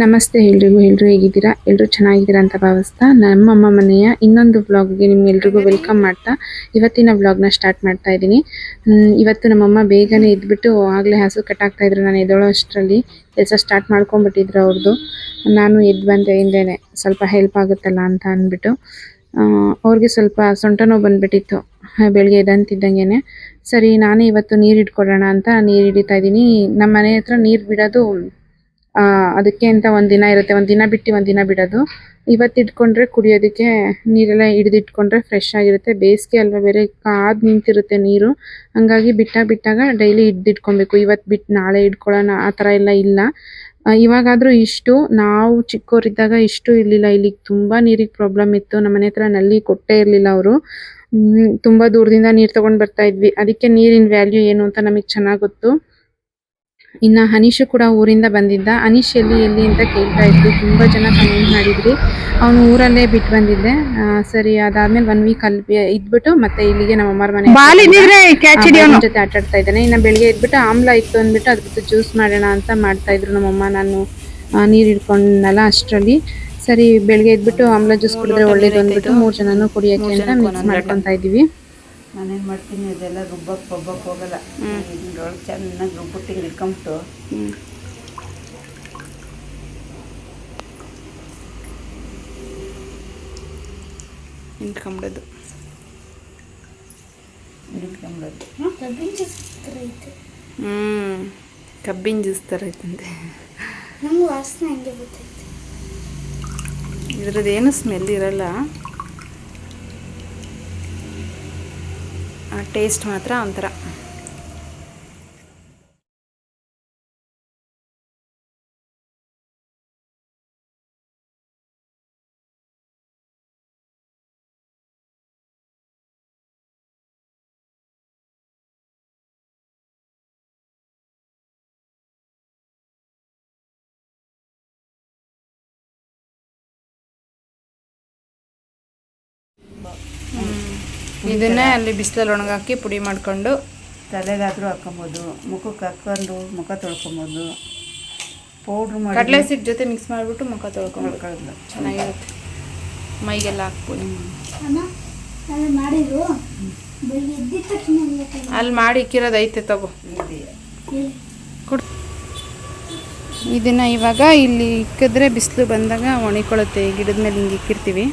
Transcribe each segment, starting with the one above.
ನಮಸ್ತೆ ಎಲ್ರು ಹೇಗಿದ್ದೀರಾ? ಎಲ್ಲರೂ ಚೆನ್ನಾಗಿದ್ದೀರಾ ಅಂತ ಭಾವಿಸ್ತಾ ನಮ್ಮಮ್ಮ ಮನೆಯ ಇನ್ನೊಂದು ವ್ಲಾಗ್ಗೆ ನಿಮ್ಗೆಲ್ರಿಗೂ ವೆಲ್ಕಮ್ ಮಾಡ್ತಾ ಇವತ್ತಿನ ವ್ಲಾಗ್ನ ಸ್ಟಾರ್ಟ್ ಮಾಡ್ತಾ ಇದ್ದೀನಿ. ಇವತ್ತು ನಮ್ಮಮ್ಮ ಬೇಗನೆ ಎದ್ಬಿಟ್ಟು ಆಗಲೇ ಹಸು ಕಟ್ಟಾಗ್ತಾ ಇದ್ರು. ನಾನು ಎದ್ದೋಳೋ ಅಷ್ಟರಲ್ಲಿ ಕೆಲಸ ಸ್ಟಾರ್ಟ್ ಮಾಡ್ಕೊಂಡ್ಬಿಟ್ಟಿದ್ರು ಅವ್ರದ್ದು. ನಾನು ಎದ್ದು ಬಂದೆ ಹಿಂದೆನೆ ಸ್ವಲ್ಪ ಹೆಲ್ಪ್ ಆಗುತ್ತಲ್ಲ ಅಂತ ಅಂದ್ಬಿಟ್ಟು. ಅವ್ರಿಗೆ ಸ್ವಲ್ಪ ಸೊಂಟ ನೋವು ಬಂದ್ಬಿಟ್ಟಿತ್ತು ಬೆಳಗ್ಗೆ ಎದ್ದಂತಿದ್ದಂಗೆನೆ. ಸರಿ ನಾನೇ ಇವತ್ತು ನೀರು ಇಟ್ಕೊಡೋಣ ಅಂತ ನೀರು ಹಿಡಿತಾ ಇದ್ದೀನಿ. ನಮ್ಮ ಮನೆ ಹತ್ರ ನೀರು ಬಿಡೋದು ಅದಕ್ಕೆ ಅಂತ ಒಂದಿನ ಇರುತ್ತೆ, ಒಂದಿನ ಬಿಟ್ಟು ಒಂದಿನ ಬಿಡೋದು. ಇವತ್ತು ಇಟ್ಕೊಂಡ್ರೆ ಕುಡಿಯೋದಕ್ಕೆ ನೀರೆಲ್ಲ ಹಿಡಿದಿಟ್ಕೊಂಡ್ರೆ ಫ್ರೆಶ್ ಆಗಿರುತ್ತೆ. ಬೇಸಿಗೆ ಅಲ್ವಾ, ಬೇರೆ ಕಾದು ನಿಂತಿರುತ್ತೆ ನೀರು. ಹಂಗಾಗಿ ಬಿಟ್ಟಾಗ ಡೈಲಿ ಹಿಡ್ದಿಟ್ಕೊಬೇಕು. ಇವತ್ತು ಬಿಟ್ಟು ನಾಳೆ ಇಟ್ಕೊಳ್ಳೋಣ ಆ ಥರ ಎಲ್ಲ ಇಲ್ಲ. ಇವಾಗಾದರೂ ಇಷ್ಟು, ನಾವು ಚಿಕ್ಕವರಿದ್ದಾಗ ಇಷ್ಟು ಇರಲಿಲ್ಲ. ಇಲ್ಲಿಗೆ ತುಂಬ ನೀರಿಗೆ ಪ್ರಾಬ್ಲಮ್ ಇತ್ತು. ನಮ್ಮ ಮನೆ ಹತ್ರ ನಲ್ಲಿ ಕೊಟ್ಟೇ ಇರಲಿಲ್ಲ ಅವರು. ತುಂಬ ದೂರದಿಂದ ನೀರು ತೊಗೊಂಡು ಬರ್ತಾ ಇದ್ವಿ. ಅದಕ್ಕೆ ನೀರಿನ ವ್ಯಾಲ್ಯೂ ಏನು ಅಂತ ನಮಗೆ ಚೆನ್ನಾಗಿ ಗೊತ್ತು. ಇನ್ನು ಅನೀಶು ಕೂಡ ಊರಿಂದ ಬಂದಿದ್ದ. ಅನೀಶ್ ಎಲ್ಲಿ ಅಂತ ಕೇಳ್ತಾ ಇದ್ರು, ತುಂಬ ಜನ ಕಮೆಂಟ್ ಮಾಡಿದ್ರಿ. ಅವನು ಊರಲ್ಲೇ ಬಿಟ್ಟು ಬಂದಿದ್ದೆ. ಸರಿ ಅದಾದ್ಮೇಲೆ 1 ವೀಕ್ ಅಲ್ಲಿ ಇದ್ಬಿಟ್ಟು ಮತ್ತೆ ಇಲ್ಲಿಗೆ ನಮ್ಮಮ್ಮರ ಮನೆ ಜೊತೆ ಆಟ ಆಡ್ತಾ ಇದ್ದಾನೆ. ಇನ್ನು ಬೆಳಿಗ್ಗೆ ಇದ್ಬಿಟ್ಟು ಆಮ್ಲ ಇತ್ತು ಅಂದ್ಬಿಟ್ಟು ಅದ್ಬಿಟ್ಟು ಜ್ಯೂಸ್ ಮಾಡೋಣ ಅಂತ ಮಾಡ್ತಾ ಇದ್ರು ನಮ್ಮಮ್ಮ. ನಾನು ನೀರು ಹಿಡ್ಕೊಂಡಲ್ಲ ಅಷ್ಟರಲ್ಲಿ ಸರಿ ಬೆಳಿಗ್ಗೆ ಇದ್ಬಿಟ್ಟು ಆಮ್ಲ ಜ್ಯೂಸ್ ಕುಡಿದ್ರೆ ಒಳ್ಳೇದು ಅಂದ್ಬಿಟ್ಟು 3 ಜನನೂ ಕುಡಿಯೋಕ್ಕೆ ಅಂತ ಮಿಕ್ಸ್ ಮಾಡ್ಕೊತಾ ಇದ್ದೀವಿ. ನಾನೇನು ಮಾಡ್ತೀನಿ, ಅದೆಲ್ಲ ರುಬ್ಬಕ್ಕೆ ಹೋಗಲ್ಲ. ಇದ್ರೊಳಗೆ ಚೆನ್ನಾಗಿ ರುಬ್ಬಿಟ್ಟು ಇಟ್ಕೊಂಬಿಟ್ಟು ಇಟ್ಕೊಂಬಿಡೋದು. ಕಬ್ಬಿನ ಜ್ಯೂಸ್ ಥರ ಐತಂತೆ. ನಮ್ಗೆ ವಾಸನೆ ಹಂಗೆ ಗೊತ್ತೈತೆ. ಇದ್ರದ್ದೇನು ಸ್ಮೆಲ್ ಇರಲ್ಲ, ಟೇಸ್ಟ್ ಮಾತ್ರ ಒಂಥರ. ಇದನ್ನೇ ಅಲ್ಲಿ ಬಿಸಿಲಲ್ಲಿ ಒಣಗಾಕಿ ಪುಡಿ ಮಾಡಿಕೊಂಡು ತಲೆಗಾದರೂ ಹಾಕ್ಕೊಬೋದು, ಮುಖಕ್ಕೆ ಹಾಕ್ಕೊಂಡು ಮುಖ ತೊಳ್ಕೊಬೋದು. ಪೌಡ್ರ್ ಮಾಡಿ ಕಡಲೆ ಸಿಟ್ಟು ಜೊತೆ ಮಿಕ್ಸ್ ಮಾಡಿಬಿಟ್ಟು ಮುಖ ತೊಳ್ಕೊಂಡು ಚೆನ್ನಾಗಿರುತ್ತೆ. ಮೈಗೆಲ್ಲ ಹಾಕ್ಬೋದು. ಅಲ್ಲಿ ಮಾಡಿ ಇಕ್ಕಿರೋದು ಐತೆ, ತಗೋ ಕೊಡು. ಇದನ್ನು ಇವಾಗ ಇಲ್ಲಿ ಇಕ್ಕಿದ್ರೆ ಬಿಸಿಲು ಬಂದಾಗ ಒಣಕೊಳ್ಳುತ್ತೆ. ಗಿಡದ ಮೇಲೆ ಹಿಂಗೆ ಇಕ್ಕಿರ್ತೀವಿ.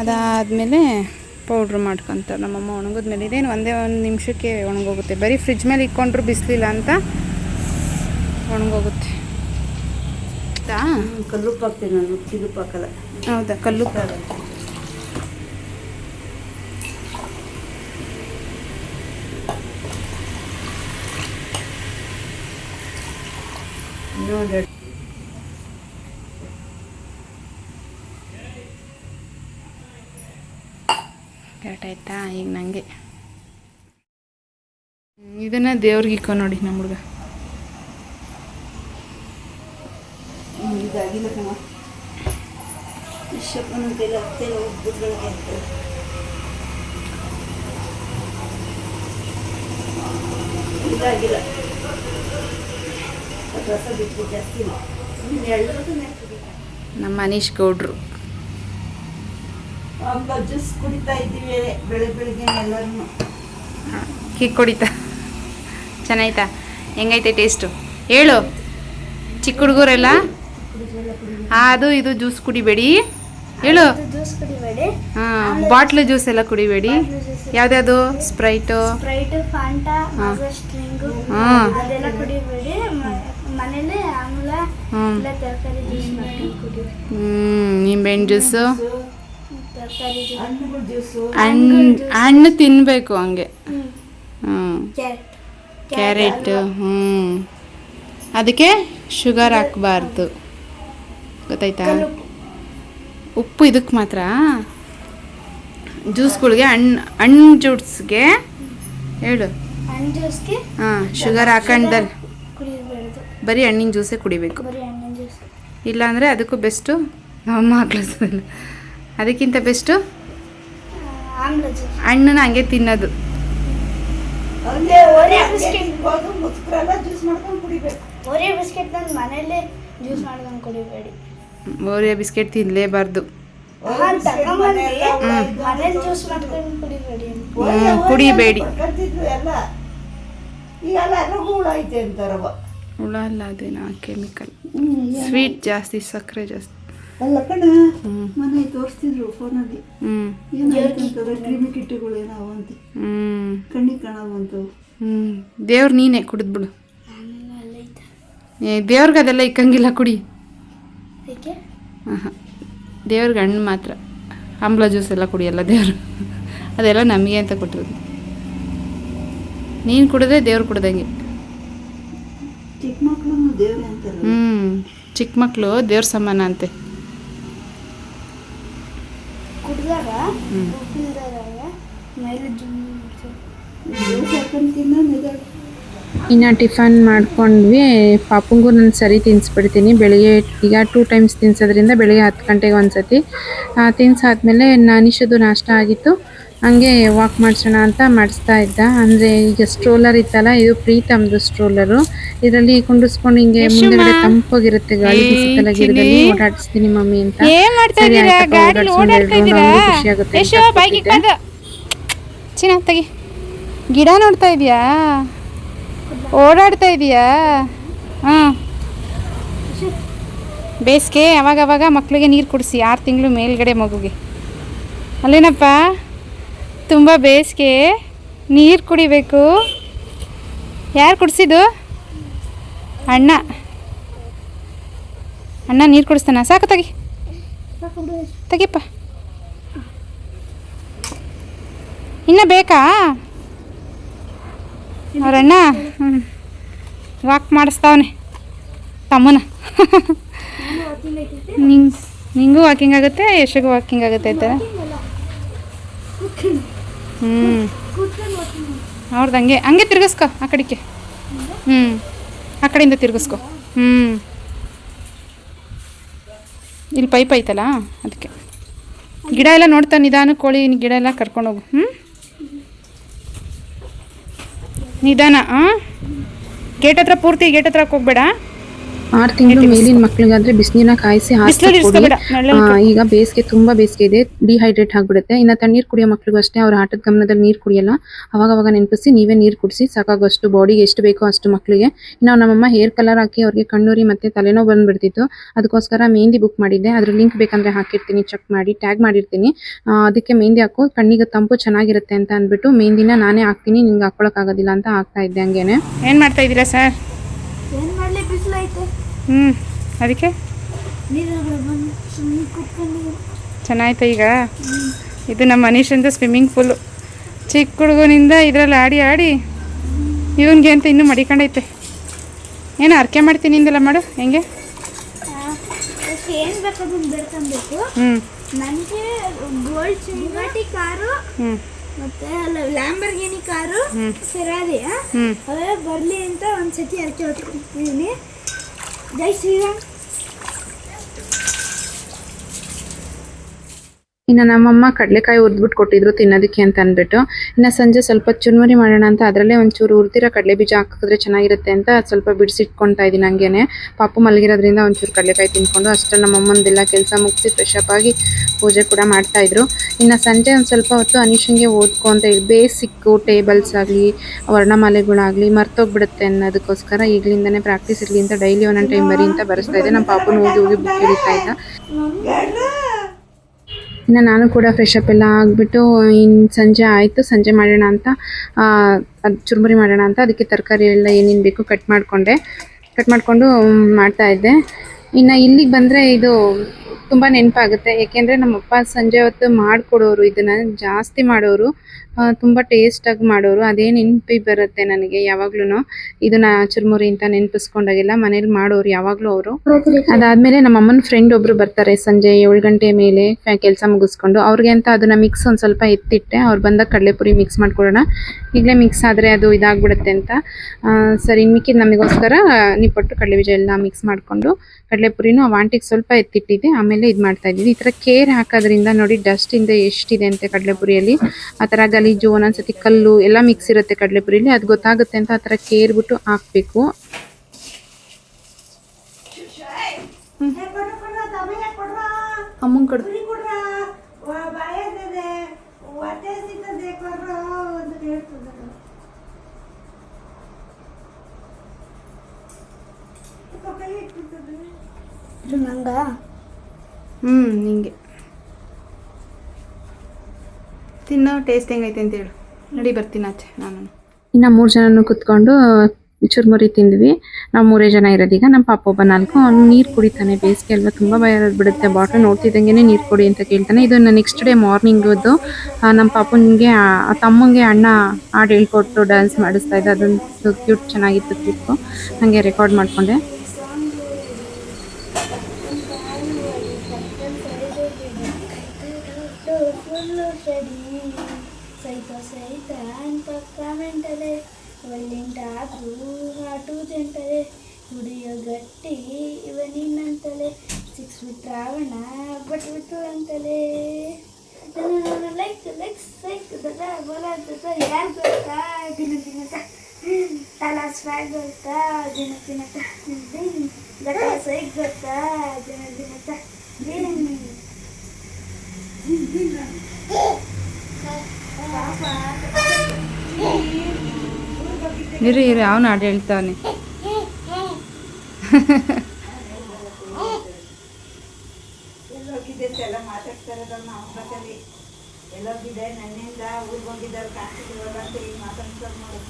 ಅದಾದಮೇಲೆ ಪೌಡ್ರ್ ಮಾಡ್ಕೊತಾರೆ ನಮ್ಮಮ್ಮ. ಒಣಗಿದ್ಮೇಲೆ ಇದೇನು ಒಂದೇ 1 ನಿಮಿಷಕ್ಕೆ ಒಣಗೋಗುತ್ತೆ. ಬರೀ ಫ್ರಿಜ್ ಮೇಲೆ ಇಕ್ಕೊಂಡ್ರು ಬಿಸಿಲಿಲ್ಲ ಅಂತ ಒಣಗೋಗುತ್ತೆ. ಕಲ್ಲುಪ್ಪು ಹಾಕ್ತೀನಿ ನಾನು, ಚಿಗುಪ್ಪು ಹಾಕಲ್ಲ. ಹೌದಾ, ಕಲ್ಲುಪ್ಪು ಇನ್ನೊಂದು ಕರೆಕ್ಟ್ ಆಯ್ತಾ? ಈಗ ನನಗೆ ಇದನ್ನು ದೇವ್ರಿಗೆ ಇಕ್ಕೋ ನೋಡಿ ನಮ್ಮ ಹುಡುಗ. ಇದಾಗಿಲ್ಲ ಕಣ, ಇಷ್ಟೊಂದೆಲ್ಲ ಒಬ್ಬರುಗಳಿಗೆ ಅಂತ ಇದಾಗಿಲ್ಲ. ರಸ ಬಿಟ್ಟು ಜಾಸ್ತಿ ನಮ್ಮ ಅನೀಶ್ ಗೌಡ್ರು ಜ್ಯೂಸ್ ಕುಡಿತಾ ಇದ್ದೀವಿ ಬೆಳಿಗ್ಗೆ ಎಲ್ಲರೂ. ಕಿಕ್ ಹೊಡಿತಾ. ಚೆನ್ನಾಯ್ತಾ? ಹೆಂಗೈತೆ ಟೇಸ್ಟು ಹೇಳು ಚಿಕ್ಕ ಹುಡುಗರೆಲ್ಲ? ಅದು ಇದು ಜ್ಯೂಸ್ ಕುಡಿಬೇಡಿ ಹೇಳು. ಹಾಂ, ಬಾಟ್ಲು ಜ್ಯೂಸ್ ಎಲ್ಲ ಕುಡಿಬೇಡಿ. ಯಾವ್ದ್ಯಾವುದು? ಸ್ಪ್ರೈಟು, ಹಾಂ, ನಿಂಬೆಹಣ್ಣು ಜ್ಯೂಸು, ಹಣ್ಣು ತಿನ್ನಬೇಕು ಹಂಗೆ. ಕ್ಯಾರೆಟ್. ಅದಕ್ಕೆ ಶುಗರ್ ಹಾಕಬಾರ್ದು, ಗೊತ್ತಾಯ್ತಾ? ಉಪ್ಪು ಇದಕ್ಕೆ ಮಾತ್ರ. ಜ್ಯೂಸ್ಗಳಿಗೆ ಹಣ್ಣು ಜ್ಯೂಸ್ಗೆ ಹೇಳು. ಹಾಂ, ಶುಗರ್ ಹಾಕೊಂಡಲ್ಲಿ ಬರೀ ಹಣ್ಣಿನ ಜ್ಯೂಸೇ ಕುಡಿಬೇಕು. ಇಲ್ಲಾಂದರೆ ಅದಕ್ಕೂ ಬೆಸ್ಟು ನಮ್ಮ ಹಾಕ್ಲಿಲ್ಲ. ಅದಕ್ಕಿಂತ ಬೆಸ್ಟು ಹಣ್ಣನ್ನ ಹಂಗೆ ತಿನ್ನೋದು. ಓರಿಯೋ ಬಿಸ್ಕೆಟ್ ನಾನು ಮನೇಲಿ ಜ್ಯೂಸ್ ಮಾಡ್ದಂಗೆ ಕುಡಿಬೇಡಿ. Oreo biscuit ತಿನ್ನಲೇಬಾರ್ದು. ಮನೇಲಿ ಜ್ಯೂಸ್ ಮಾಡ್ಕೊಂಡು ಕುಡಿಬೇಡಿ. ಕುಡಿಬೇಡಿ. ಎಲ್ಲ ಈಗೆಲ್ಲ ಹುಳ ಐತೆ ಅಂತಾರವ. ಹುಳ ಅಲ್ಲ, ಅದೇನಾ ಕೆಮಿಕಲ್. ಸ್ವೀಟ್ ಜಾಸ್ತಿ, ಸಕ್ಕರೆ ಜಾಸ್ತಿ. ಅಲ್ಲ ಕಣ, ಮನೆ ತೋರಿಸ್ತಿದ್ರು ಫೋನಲ್ಲಿ. ಏನಾಯ್ತಂತಾರೆ ಕ್ರಿಮಿ ಕಿಟ್ಟುಗಳು ಏನಾವ ಅಂತ. ಕಣ್ಣಿಗೆ ಕಾಣವಂತವು. ದೇವ್ರು ನೀನೇ ಕುಡಿದ್ಬಿಡು. ದೇವ್ರಿಗೆ ಅದೆಲ್ಲ ಇಕ್ಕಂಗಿಲ್ಲ, ಕುಡಿ. ಹಾಂ, ದೇವ್ರಿಗೆ ಹಣ್ಣು ಮಾತ್ರ. ಆಮ್ಲ ಜ್ಯೂಸ್ ಎಲ್ಲ ಕುಡಿಯಲ್ಲ ದೇವರು, ಅದೆಲ್ಲ ನಮಗೆ ಅಂತ ಕೊಟ್ಟಿರೋದು. ನೀನು ಕುಡಿದ್ರೆ ದೇವ್ರು ಕುಡ್ದಂಗೆ. ಚಿಕ್ಕ ಮಕ್ಕಳು ದೇವ್ರೆ ಅಂತಾರೆ. ಚಿಕ್ಕ ಮಕ್ಕಳು ದೇವ್ರ ಸಮಾನ ಅಂತೆ. ಕುಡಿದಾಗ ಇನ್ನು ಟಿಫನ್ ಮಾಡ್ಕೊಂಡ್ವಿ. ಪಾಪುಂಗೂ ನಾನು ಸರಿ ತಿನ್ನಿಸ್ಬಿಡ್ತೀನಿ. ಬೆಳಿಗ್ಗೆ ಈಗ 2 ಟೈಮ್ಸ್ ತಿನ್ಸೋದ್ರಿಂದ ಬೆಳಿಗ್ಗೆ 10 ಗಂಟೆಗೆ ಒಂದು ಸತಿ ತಿನ್ಸಾದ್ಮೇಲೆ ಅನಿಶದ್ದು ನಾಷ್ಟ ಆಗಿತ್ತು. ಹಂಗೆ ವಾಕ್ ಮಾಡಿಸೋಣ ಅಂತ ಮಾಡಿಸ್ತಾ ಇದ್ದ. ಅಂದರೆ ಈಗ ಸ್ಟ್ರೋಲರ್ ಇತ್ತಲ್ಲ, ಇದು ಪ್ರೀತಮ್ದು ಸ್ಟ್ರೋಲರು. ಇದರಲ್ಲಿ ಕುಂಡಿಸ್ಕೊಂಡು ಹಿಂಗೆ ಮುಂದೆಗಡೆ ತಂಪಾಗಿರುತ್ತೆ, ಗಾಳಿ ಬೀಸುತ್ತಲ್ಲ, ಗಿಡದಲ್ಲಿ ಓಡಾಡಿಸ್ತೀನಿ ಮಮ್ಮಿ ಅಂತ. ಸರಿ ಆಯ್ತಪ್ಪ, ಖುಷಿ ಆಗುತ್ತೆ. ಚೆನ್ನಾಗಿ ಗಿಡ ನೋಡ್ತಾ ಇದೀಯಾ, ಓಡಾಡ್ತಾ ಇದೀಯಾ. ಹಾಂ, ಬೇಸಿಗೆ ಅವಾಗವಾಗ ಮಕ್ಕಳಿಗೆ ನೀರು ಕುಡಿಸಿ, 6 ತಿಂಗಳು ಮೇಲ್ಗಡೆ ಮಗುಗೆ. ಅಲ್ಲೇನಪ್ಪ, ತುಂಬ ಬೇಸಿಗೆ, ನೀರು ಕುಡಿಬೇಕು. ಯಾರು ಕುಡಿಸಿದ್ದು? ಅಣ್ಣ ನೀರು ಕುಡಿಸ್ತಾನ. ಸಾಕು, ತೆಗಿಪ್ಪ. ಇನ್ನು ಬೇಕಾ ಅವರಣ್ಣ? ವಾಕ್ ಮಾಡಿಸ್ತಾವನೆ ತಮ್ಮನ. ನಿಂಗೂ ವಾಕಿಂಗ್ ಆಗುತ್ತೆ, ಯಶಗೂ ವಾಕಿಂಗ್ ಆಗುತ್ತೆ ಆಯ್ತಾ? ಅವ್ರದ್ದು ಹಂಗೆ ತಿರ್ಗಿಸ್ಕೊ ಆ ಕಡೆಗೆ. ಆ ಕಡೆಯಿಂದ ತಿರ್ಗಿಸ್ಕೊ. ಇಲ್ಲಿ ಪೈಪ್ ಐತಲ್ಲ ಅದಕ್ಕೆ. ಗಿಡ ಎಲ್ಲ ನೋಡ್ತಾ ನಿಧಾನ, ಕೋಳಿ ಗಿಡ ಎಲ್ಲ ಕರ್ಕೊಂಡೋಗು. ನಿಧಾನ. ಗೇಟ್ ಹತ್ರ, ಪೂರ್ತಿ ಗೇಟ್ ಹತ್ರ ಹೋಗ್ಬೇಡ. 6 ತಿಂಗಳು ಮೇಲಿನ ಮಕ್ಳಿಗಾದ್ರೆ ಬಿಸಿನೀರನ್ನ ಕಾಯಿಸಿ ಹಾಸ್ಕೊಡಿ. ಈಗ ಬೇಸಿಗೆ, ತುಂಬ ಬೇಸಿಗೆ ಇದೆ, ಡಿಹೈಡ್ರೇಟ್ ಆಗಿಬಿಡುತ್ತೆ. ಇನ್ನು ತಣ್ಣೀರು ಕುಡಿಯೋ ಮಕ್ಳಿಗೂ ಅಷ್ಟೇ, ಅವ್ರ ಆಟದ ಗಮನದಲ್ಲಿ ನೀರು ಕುಡಿಯಲ್ಲ. ಅವಾಗ ನೆನಪಿಸಿ ನೀವೇ ನೀರು ಕುಡಿಸಿ, ಸಾಕಾಗೋಷ್ಟು ಬಾಡಿಗೆ ಎಷ್ಟು ಬೇಕೋ ಅಷ್ಟು ಮಕ್ಕಳಿಗೆ. ಇನ್ನು ನಮ್ಮಮ್ಮ ಹೇರ್ ಕಲರ್ ಹಾಕಿ ಅವ್ರಿಗೆ ಕಣ್ಣೂರಿ ಮತ್ತು ತಲೆನೋವು ಬಂದುಬಿಡ್ತಿತ್ತು. ಅದಕ್ಕೋಸ್ಕರ ಮೆಹಂದಿ ಬುಕ್ ಮಾಡಿದ್ದೆ. ಅದ್ರ ಲಿಂಕ್ ಬೇಕಂದರೆ ಹಾಕಿರ್ತೀನಿ, ಚೆಕ್ ಮಾಡಿ, ಟ್ಯಾಗ್ ಮಾಡಿರ್ತೀನಿ. ಅದಕ್ಕೆ ಮೆಹಂದಿ ಹಾಕೋ, ಕಣ್ಣಿಗೆ ತಂಪು ಚೆನ್ನಾಗಿರುತ್ತೆ ಅಂತ ಅಂದ್ಬಿಟ್ಟು ಮೆಹಂದಿನ ನಾನೇ ಹಾಕ್ತೀನಿ, ನಿಂಗೆ ಹಾಕ್ಕೊಳಕ್ಕಾಗೋದಿಲ್ಲ ಅಂತ ಹಾಕ್ತಾ ಇದ್ದೆ. ಹಂಗೇನೆ. ಏನು ಮಾಡ್ತಾ ಇದ್ದೀರಾ ಸರ್? ಏನು ಮಾಡಲಿ, ಬಿಸಿಲೈತೆ. ಅದಕ್ಕೆ ಚೆನ್ನಾಯ್ತು. ಈಗ ಇದು ನಮ್ಮ ಮನೀಶಂದು ಸ್ವಿಮ್ಮಿಂಗ್ ಪೂಲು. ಚಿಕ್ಕ ಹುಡುಗನಿಂದ ಇದರಲ್ಲಿ ಆಡಿ ಇವನಿಗೆ ಅಂತ ಇನ್ನೂ ಮಡಿಕೊಂಡೈತೆ. ಏನು ಅರ್ಕೆ ಮಾಡ್ತೀನಿ ಇಂದೆಲ್ಲ ಮಾಡು. ಹೆಂಗೆ ಏನು ಬೇಕಾದ್ರೂ ಬೇಡ್ಕೊಬೇಕು. ನನಗೆ ಗೋಲ್ಡ್ ಚಿಂಗಾಟಿ ಕಾರು ಮತ್ತೆ ಲ್ಯಾಂಬರ್ಗಿನಿ ಕಾರು ಫೆರಾರಿ ಅವೇ ಬರಲಿ ಅಂತ ಒಂದ್ಸತಿ ಅರ್ಕೆ ಹೊತ್ಕೊಳ್ತಿದ್ದೀನಿ. ಜೈ ಶ್ರೀರಾಮ್. ಇನ್ನು ನಮ್ಮಮ್ಮ ಕಡಲೆಕಾಯಿ ಹುರಿದ್ಬಿಟ್ಟು ಕೊಟ್ಟಿದ್ರು ತಿನ್ನೋದಕ್ಕೆ ಅಂತ ಅಂದ್ಬಿಟ್ಟು. ಇನ್ನು ಸಂಜೆ ಸ್ವಲ್ಪ ಚುರುಮುರಿ ಮಾಡೋಣ ಅಂತ ಅದರಲ್ಲೇ ಒಂಚೂರು ಹುರಿದಿರೋ ಕಡಲೆ ಬೀಜ ಹಾಕಿದ್ರೆ ಚೆನ್ನಾಗಿರುತ್ತೆ ಅಂತ ಸ್ವಲ್ಪ ಬಿಡಿಸಿಟ್ಕೊಳ್ತಾ ಇದ್ದೀನಿ. ಹಂಗೇನೆ ಪಾಪು ಮಲಗಿರೋದ್ರಿಂದ ಒಂಚೂರು ಕಡಲೆಕಾಯಿ ತಿನ್ಕೊಂಡು ಅಷ್ಟೇ ನಮ್ಮಮ್ಮಂದೆಲ್ಲ ಕೆಲಸ ಮುಗಿಸಿ ಫ್ರೆಶ್ ಅಪ್ ಆಗಿ ಪೂಜೆ ಕೂಡ ಮಾಡ್ತಾಯಿದ್ರು. ಇನ್ನು ಸಂಜೆ ಒಂದು ಸ್ವಲ್ಪ ಹೊತ್ತು ಅನಿಶಂಗೆ ಓದ್ಕೊ ಅಂತ ಹೇಳಿ ಬೇಸಿಕ್ಕು ಟೇಬಲ್ಸ್ ಆಗಲಿ ವರ್ಣಮಾಲೆಗಳಾಗಲಿ ಮರ್ತೋಗ್ಬಿಡುತ್ತೆ ಅನ್ನೋದಕ್ಕೋಸ್ಕರ ಈಗಲಿಂದನೇ ಪ್ರಾಕ್ಟೀಸ್ ಇರಲಿ ಅಂತ ಡೈಲಿ ಒಂದೊಂದು ಟೈಮ್ ಬರೀ ಅಂತ ಬರೆಸ್ತಾ ಇದ್ದೆ. ನಮ್ಮ ಪಾಪುನ ಹೋಗಿ ಬುಕ್ ಹಿಡಿತಾ ಇದ್ದ. ಇನ್ನು ನಾನು ಕೂಡ ಫ್ರೆಶ್ ಅಪ್ ಎಲ್ಲ ಆಗಿಬಿಟ್ಟು ಇನ್ನು ಸಂಜೆ ಆಯಿತು. ಸಂಜೆ ಮಾಡೋಣ ಅಂತ ಅದು ಚುರುಮುರಿ ಮಾಡೋಣ ಅಂತ ಅದಕ್ಕೆ ತರಕಾರಿ ಎಲ್ಲ ಏನೇನು ಬೇಕು ಕಟ್ ಮಾಡಿಕೊಂಡು ಮಾಡ್ತಾಯಿದ್ದೆ. ಇನ್ನು ಇಲ್ಲಿಗೆ ಬಂದರೆ ಇದು ತುಂಬ ನೆನಪಾಗುತ್ತೆ. ಏಕೆಂದರೆ ನಮ್ಮಪ್ಪ ಸಂಜೆ ಹೊತ್ತು ಮಾಡಿಕೊಡೋರು, ಇದನ್ನು ಜಾಸ್ತಿ ಮಾಡೋರು, ತುಂಬ ಟೇಸ್ಟಾಗಿ ಮಾಡೋರು. ಅದೇ ನೆನಪಿ ಬರುತ್ತೆ ನನಗೆ ಯಾವಾಗ್ಲೂ. ಇದನ್ನ ಚುರುಮುರಿ ಅಂತ ನೆನಪಿಸ್ಕೊಂಡಾಗೆಲ್ಲ ಮನೇಲಿ ಮಾಡೋರು ಯಾವಾಗಲೂ ಅವರು. ಅದಾದಮೇಲೆ ನಮ್ಮ ಅಮ್ಮನ ಫ್ರೆಂಡ್ ಒಬ್ಬರು ಬರ್ತಾರೆ ಸಂಜೆ 7 ಗಂಟೆ ಮೇಲೆ ಕೆಲಸ ಮುಗಿಸ್ಕೊಂಡು. ಅವ್ರಿಗೆ ಅಂತ ಅದನ್ನು ಮಿಕ್ಸ್ ಒಂದು ಸ್ವಲ್ಪ ಎತ್ತಿಟ್ಟೆ. ಅವ್ರು ಬಂದಾಗ ಕಡಲೆಪುರಿ ಮಿಕ್ಸ್ ಮಾಡ್ಕೊಡೋಣ, ಈಗಲೇ ಮಿಕ್ಸ್ ಆದರೆ ಅದು ಇದಾಗ್ಬಿಡುತ್ತೆ ಅಂತ. ಸರಿ, ಇನ್ನು ಮಿಕ್ಕಿದ್ದು ನಮಗೋಸ್ಕರ ನಿಪ್ಪಟ್ಟು ಕಡಲೆ ಬೀಜ ಎಲ್ಲ ಮಿಕ್ಸ್ ಮಾಡಿಕೊಂಡು ಕಡಲೆಪುರಿನೂ ಆ ವಾಂಟಿಗೆ ಸ್ವಲ್ಪ ಎತ್ತಿಟ್ಟಿದ್ದೆ. ಆಮೇಲೆ ಇದು ಮಾಡ್ತಾ ಇದ್ದೀವಿ. ಈ ಥರ ಕೇರ್ ಹಾಕೋದ್ರಿಂದ ನೋಡಿ ಡಸ್ಟಿಂದ ಎಷ್ಟಿದೆ ಅಂತೆ ಕಡಲೆಪುರಿಯಲ್ಲಿ. ಆ ಥರ ಗಲೀಜು, ಒಂದೊಂದ್ಸತಿ ಕಲ್ಲು ಎಲ್ಲ ಮಿಕ್ಸ್ ಇರುತ್ತೆ ಕಡಲೆಪುರಿಯಲ್ಲಿ, ಅದು ಗೊತ್ತಾಗುತ್ತೆ ಅಂತ ಆ ಥರ ಕೇರ್ಬಿಟ್ಟು ಹಾಕಬೇಕು. ಅಮ್ಮಂಗೆ ಕೊಡು. ನಂಗ ನಿಂಗೆ ತಿನ್ನೋ ಟೇಸ್ಟ್ ಹೆಂಗೈತೆ ಅಂತ ಹೇಳು. ನಡಿ ಬರ್ತೀನಿ ಆಚೆ ನಾನು. ಇನ್ನು 3 ಜನನು ಕುತ್ಕೊಂಡು ಚುರುಮುರಿ ತಿಂದ್ವಿ. ನಾವು 3 ಜನ ಇರೋದೀಗ. ನಮ್ಮ ಪಾಪ ಒಬ್ಬ 4 ಅವ್ನು ನೀರು ಕುಡಿತಾನೆ. ಬೇಸಿಗೆ ಅಲ್ವಾ ತುಂಬ ಭಯ ಬಿಡುತ್ತೆ. ಬಾಟ್ಲ್ ನೋಡ್ತಿದ್ದಂಗೆ ನೀರು ಕೊಡಿ ಅಂತ ಕೇಳ್ತಾನೆ. ಇದು ನೆಕ್ಸ್ಟ್ ಡೇ ಮಾರ್ನಿಂಗದ್ದು ನಮ್ಮ ಪಾಪನಿಗೆ ತಮ್ಮಂಗೆ ಅಣ್ಣ ಹಾಡು ಹೇಳ್ಕೊಟ್ಟು ಡ್ಯಾನ್ಸ್ ಮಾಡಿಸ್ತಾ ಇದ್ದ. ಅದೊಂದು ಕ್ಯೂಟ್ ಚೆನ್ನಾಗಿತ್ತು ಕ್ಲಿಪ್ಪು. ಹಾಗೆ ರೆಕಾರ್ಡ್ ಮಾಡಿಕೊಂಡೆ. ಸೈತ ಅಂತ ಕಾಮೆಂಟಲೆ ಒಳ್ಳೆಂಟಾದ್ರೂ ಹಾಟು ಜಂಟಲೆ ಹುಡಿಯೋ ಗಟ್ಟಿ ಇವನಿನ್ನಂತಲೆ 6 ಫೀಟ್ ರಾವಣ ಬಿಟ್ಟು ಅಂತಲೆ ಲೈಕ್ ಸೈಕ್ ದದ ಬೋಲ ದದ ಯಾರು ಗೊತ್ತಾ ದಿನ ತಲಾ ಸ್ವ್ಯಾಗ್ ಗೊತ್ತಾ ದಿನ ಗಟ್ಟ ಸೈಕ್ ಗೊತ್ತಾ ದಿನ ಇರು ಅವನು ಹಾಡು ಹೇಳ್ತಾವನೆ. ಎಲ್ಲೋಗಿದ್ದೆಲ್ಲ ಮಾತಾಡ್ತಾರೆ ಅವಕಾಶದಲ್ಲಿ. ಎಲ್ಲೋಗಿದ್ದೆ ನನ್ನಿಂದ ಊರಿಗೆ ಹೋಗಿದ್ದಾರೆ ಕಾಣಿಸ್ತಿಲ್ವಲ್ಲ ಅಂತ ಈಗ ಮಾತಾಡ್ತಾರೆ ನೋಡಿ.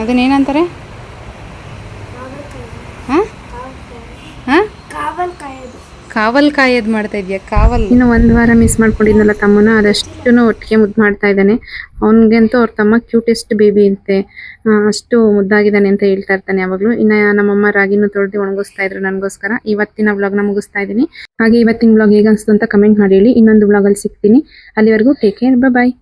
ಅದನ್ನೇನಂತಾರೆ? ಕಾವಲ್ ಕಾಯೋದು ಮಾಡ್ತಾ ಇದೆಯಾ? ಕಾವಲ್. ಇನ್ನು 1 ವಾರ ಮಿಸ್ ಮಾಡ್ಕೊಂಡಿದ್ನಲ್ಲ ತಮ್ಮನ, ಅದಷ್ಟು ಒಟ್ಟಿಗೆ ಮುದ್ದು ಮಾಡ್ತಾ ಇದ್ದಾನೆ. ಅವನಿಗಂತೂ ಅವ್ರ ತಮ್ಮ ಕ್ಯೂಟೆಸ್ಟ್ ಬೇಬಿ ಅಂತೆ. ಅಷ್ಟು ಮುದ್ದಾಗಿದ್ದಾನೆ ಅಂತ ಹೇಳ್ತಾ ಇರ್ತಾನೆ ಯಾವಾಗಲೂ. ಇನ್ನು ನಮ್ಮಮ್ಮ ರಾಗಿನೂ ತೊಳೆದು ಒಣಗಿಸ್ತಾ ಇದ್ರು ನನಗೋಸ್ಕರ. ಇವತ್ತಿನ ವ್ಲಾಗ್ನ ಮುಗಿಸ್ತಾ ಇದ್ದೀನಿ. ಹಾಗೆ ಇವತ್ತಿನ ವ್ಲಾಗ್ ಹೇಗೆ ಅನಿಸ್ತು ಅಂತ ಕಮೆಂಟ್ ಮಾಡಿ ಹೇಳಿ. ಇನ್ನೊಂದು ವ್ಲಾಗಲ್ಲಿ ಸಿಗ್ತೀನಿ. ಅಲ್ಲಿವರೆಗೂ ಟೇಕ್ ಕೇರ್, ಬಾಯ್.